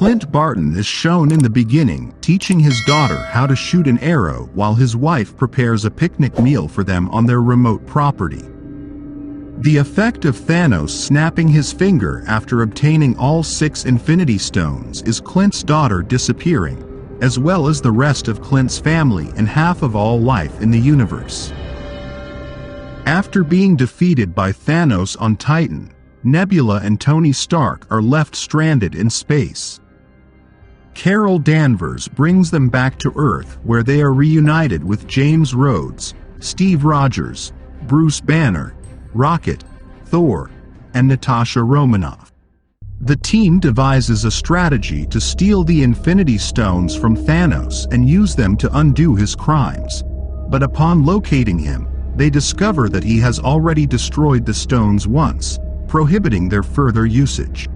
Clint Barton is shown in the beginning teaching his daughter how to shoot an arrow while his wife prepares a picnic meal for them on their remote property. The effect of Thanos snapping his finger after obtaining all 6 Infinity Stones is Clint's daughter disappearing, as well as the rest of Clint's family and half of all life in the universe. After being defeated by Thanos on Titan, Nebula and Tony Stark are left stranded in space. Carol Danvers brings them back to Earth, where they are reunited with James Rhodes, Steve Rogers, Bruce Banner, Rocket, Thor, and Natasha Romanoff. The team devises a strategy to steal the Infinity Stones from Thanos and use them to undo his crimes. But upon locating him, they discover that he has already destroyed the stones once, prohibiting their further usage.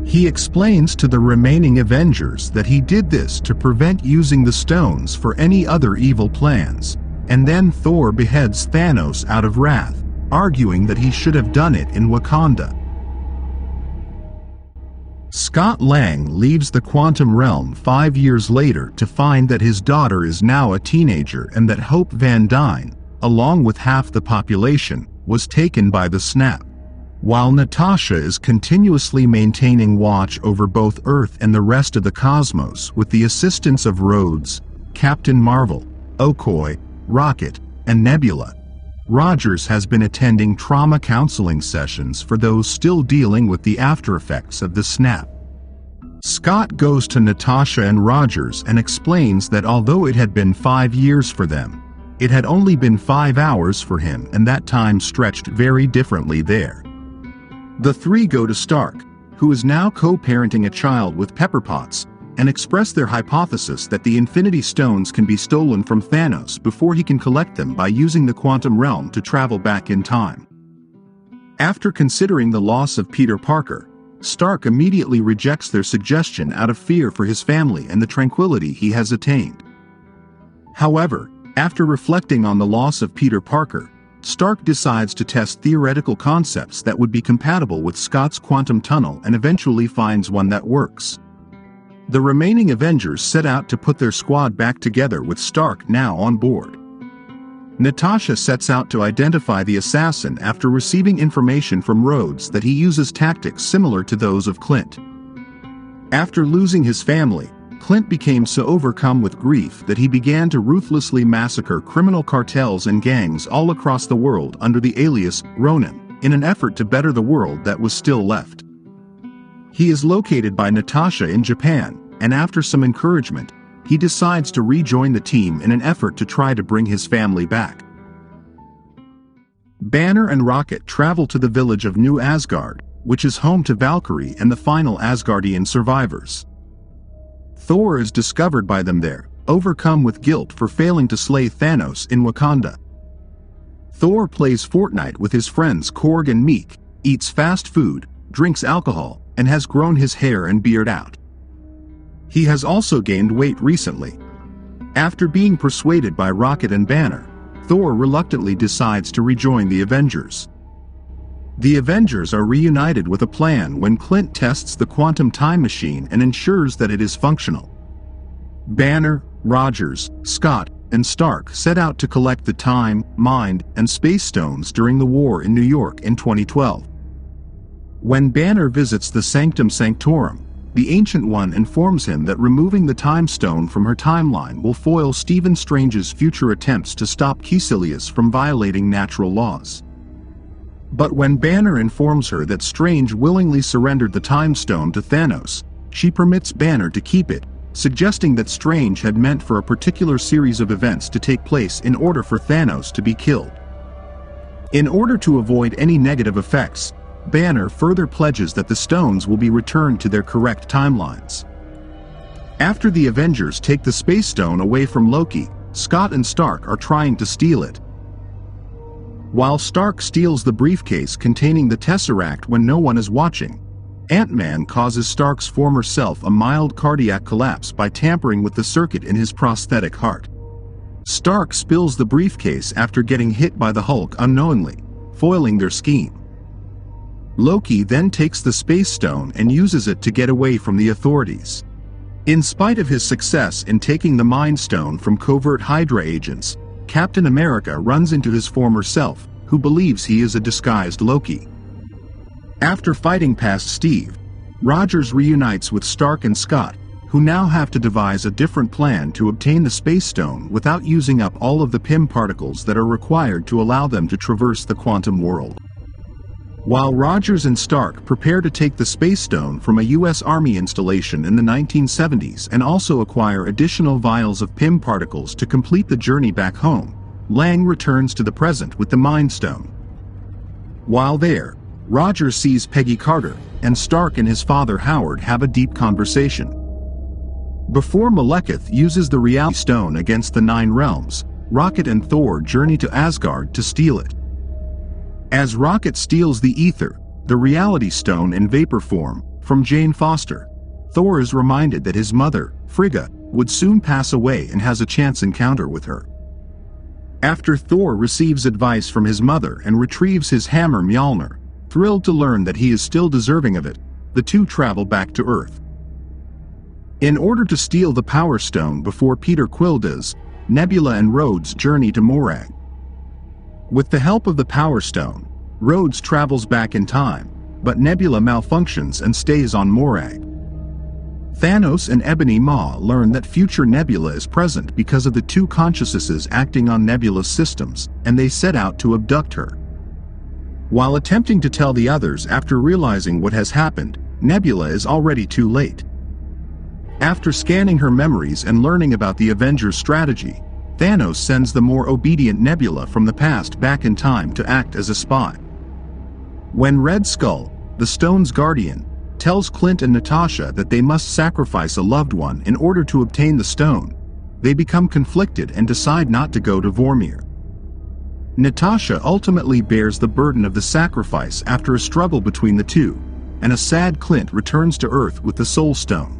He explains to the remaining Avengers that he did this to prevent using the stones for any other evil plans, and then Thor beheads Thanos out of wrath, arguing that he should have done it in Wakanda. Scott Lang leaves the quantum realm 5 years later to find that his daughter is now a teenager and that Hope Van Dyne, along with half the population, was taken by the snap. While Natasha is continuously maintaining watch over both Earth and the rest of the cosmos with the assistance of Rhodes, Captain Marvel, Okoye, Rocket, and Nebula, Rogers has been attending trauma counseling sessions for those still dealing with the aftereffects of the snap. Scott goes to Natasha and Rogers and explains that although it had been 5 years for them, it had only been 5 hours for him, and that time stretched very differently there. The three go to Stark, who is now co-parenting a child with Pepper Potts, and express their hypothesis that the Infinity Stones can be stolen from Thanos before he can collect them by using the quantum realm to travel back in time. After considering the loss of Peter Parker, Stark immediately rejects their suggestion out of fear for his family and the tranquility he has attained. However, after reflecting on the loss of Peter Parker, Stark decides to test theoretical concepts that would be compatible with Scott's quantum tunnel and eventually finds one that works. The remaining Avengers set out to put their squad back together with Stark now on board. Natasha sets out to identify the assassin after receiving information from Rhodes that he uses tactics similar to those of Clint. After losing his family, Clint became so overcome with grief that he began to ruthlessly massacre criminal cartels and gangs all across the world under the alias Ronin, in an effort to better the world that was still left. He is located by Natasha in Japan, and after some encouragement, he decides to rejoin the team in an effort to try to bring his family back. Banner and Rocket travel to the village of New Asgard, which is home to Valkyrie and the final Asgardian survivors. Thor is discovered by them there, overcome with guilt for failing to slay Thanos in Wakanda. Thor plays Fortnite with his friends Korg and Meek, eats fast food, drinks alcohol, and has grown his hair and beard out. He has also gained weight recently. After being persuaded by Rocket and Banner, Thor reluctantly decides to rejoin the Avengers. The Avengers are reunited with a plan when Clint tests the quantum time machine and ensures that it is functional. Banner, Rogers, Scott, and Stark set out to collect the time, mind, and space stones during the war in New York in 2012. When Banner visits the Sanctum Sanctorum, the Ancient One informs him that removing the Time Stone from her timeline will foil Stephen Strange's future attempts to stop Caecilius from violating natural laws. But when Banner informs her that Strange willingly surrendered the Time Stone to Thanos, she permits Banner to keep it, suggesting that Strange had meant for a particular series of events to take place in order for Thanos to be killed. In order to avoid any negative effects, Banner further pledges that the stones will be returned to their correct timelines. After the Avengers take the Space Stone away from Loki, Scott and Stark are trying to steal it. While Stark steals the briefcase containing the Tesseract when no one is watching, Ant-Man causes Stark's former self a mild cardiac collapse by tampering with the circuit in his prosthetic heart. Stark spills the briefcase after getting hit by the Hulk unknowingly, foiling their scheme. Loki then takes the Space Stone and uses it to get away from the authorities. In spite of his success in taking the Mind Stone from covert Hydra agents, Captain America runs into his former self, who believes he is a disguised Loki. After fighting past Steve, Rogers reunites with Stark and Scott, who now have to devise a different plan to obtain the Space Stone without using up all of the Pym particles that are required to allow them to traverse the quantum world. While Rogers and Stark prepare to take the Space Stone from a U.S. Army installation in the 1970s and also acquire additional vials of Pym particles to complete the journey back home, Lang returns to the present with the Mind Stone. While there, Rogers sees Peggy Carter, and Stark and his father Howard have a deep conversation. Before Malekith uses the Reality Stone against the Nine Realms, Rocket and Thor journey to Asgard to steal it. As Rocket steals the Ether, the Reality Stone in vapor form, from Jane Foster, Thor is reminded that his mother, Frigga, would soon pass away and has a chance encounter with her. After Thor receives advice from his mother and retrieves his hammer Mjolnir, thrilled to learn that he is still deserving of it, the two travel back to Earth. In order to steal the Power Stone before Peter Quill does, Nebula and Rhodes journey to Morag. With the help of the Power Stone, Rhodes travels back in time, but Nebula malfunctions and stays on Morag. Thanos and Ebony Maw learn that future Nebula is present because of the two consciousnesses acting on Nebula's systems, and they set out to abduct her. While attempting to tell the others after realizing what has happened, Nebula is already too late. After scanning her memories and learning about the Avengers' strategy, Thanos sends the more obedient Nebula from the past back in time to act as a spy. When Red Skull, the Stone's guardian, tells Clint and Natasha that they must sacrifice a loved one in order to obtain the stone, they become conflicted and decide not to go to Vormir. Natasha ultimately bears the burden of the sacrifice after a struggle between the two, and a sad Clint returns to Earth with the Soul Stone.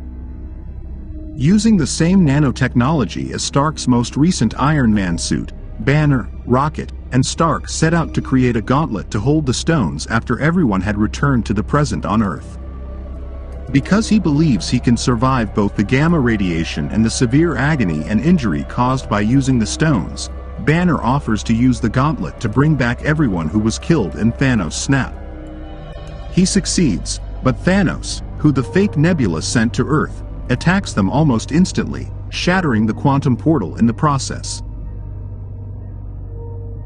Using the same nanotechnology as Stark's most recent Iron Man suit, Banner, Rocket, and Stark set out to create a gauntlet to hold the stones after everyone had returned to the present on Earth. Because he believes he can survive both the gamma radiation and the severe agony and injury caused by using the stones, Banner offers to use the gauntlet to bring back everyone who was killed in Thanos' snap. He succeeds, but Thanos, who the fake Nebula sent to Earth, attacks them almost instantly, shattering the quantum portal in the process.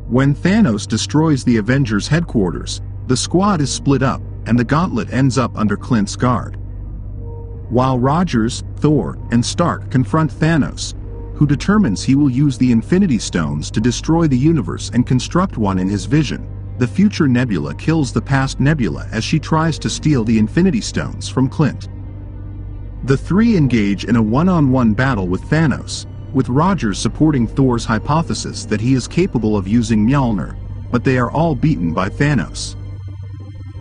When Thanos destroys the Avengers' headquarters, the squad is split up, and the gauntlet ends up under Clint's guard. While Rogers, Thor, and Stark confront Thanos, who determines he will use the Infinity Stones to destroy the universe and construct one in his vision, the future Nebula kills the past Nebula as she tries to steal the Infinity Stones from Clint. The three engage in a one-on-one battle with Thanos, with Rogers supporting Thor's hypothesis that he is capable of using Mjolnir, but they are all beaten by Thanos.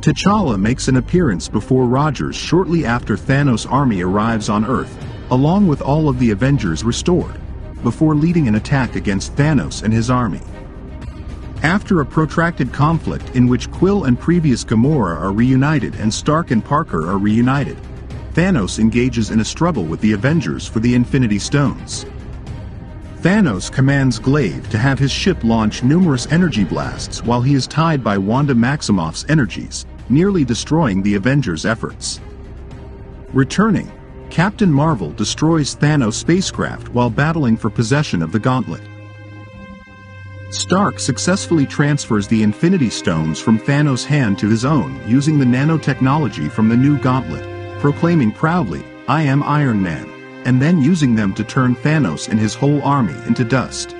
T'Challa makes an appearance before Rogers shortly after Thanos' army arrives on Earth, along with all of the Avengers restored, before leading an attack against Thanos and his army. After a protracted conflict in which Quill and previous Gamora are reunited and Stark and Parker are reunited, Thanos engages in a struggle with the Avengers for the Infinity Stones. Thanos commands Glaive to have his ship launch numerous energy blasts while he is tied by Wanda Maximoff's energies, nearly destroying the Avengers' efforts. Returning, Captain Marvel destroys Thanos' spacecraft while battling for possession of the gauntlet. Stark successfully transfers the Infinity Stones from Thanos' hand to his own using the nanotechnology from the new gauntlet, proclaiming proudly, "I am Iron Man," and then using them to turn Thanos and his whole army into dust.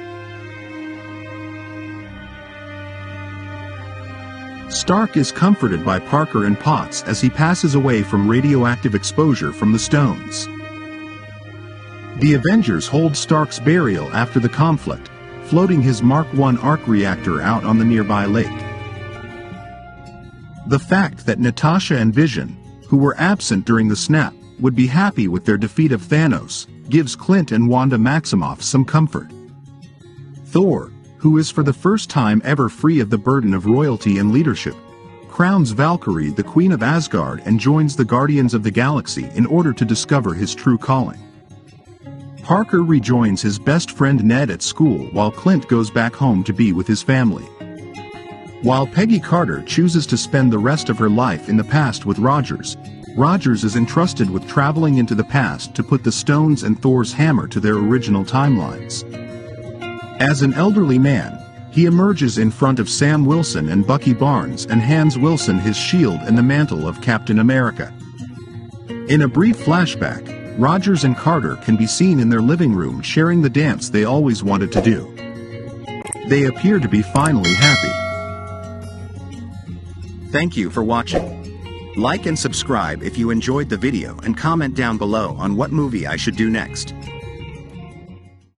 Stark is comforted by Parker and Potts as he passes away from radioactive exposure from the stones. The Avengers hold Stark's burial after the conflict, floating his Mark I arc reactor out on the nearby lake. The fact that Natasha and Vision, who were absent during the snap, would be happy with their defeat of Thanos, gives Clint and Wanda Maximoff some comfort. Thor, who is for the first time ever free of the burden of royalty and leadership, crowns Valkyrie the Queen of Asgard and joins the Guardians of the Galaxy in order to discover his true calling. Parker rejoins his best friend Ned at school while Clint goes back home to be with his family. While Peggy Carter chooses to spend the rest of her life in the past with Rogers, Rogers is entrusted with traveling into the past to put the stones and Thor's hammer to their original timelines. As an elderly man, he emerges in front of Sam Wilson and Bucky Barnes and hands Wilson his shield and the mantle of Captain America. In a brief flashback, Rogers and Carter can be seen in their living room sharing the dance they always wanted to do. They appear to be finally happy. Thank you for watching. Like and subscribe if you enjoyed the video and comment down below on what movie I should do next.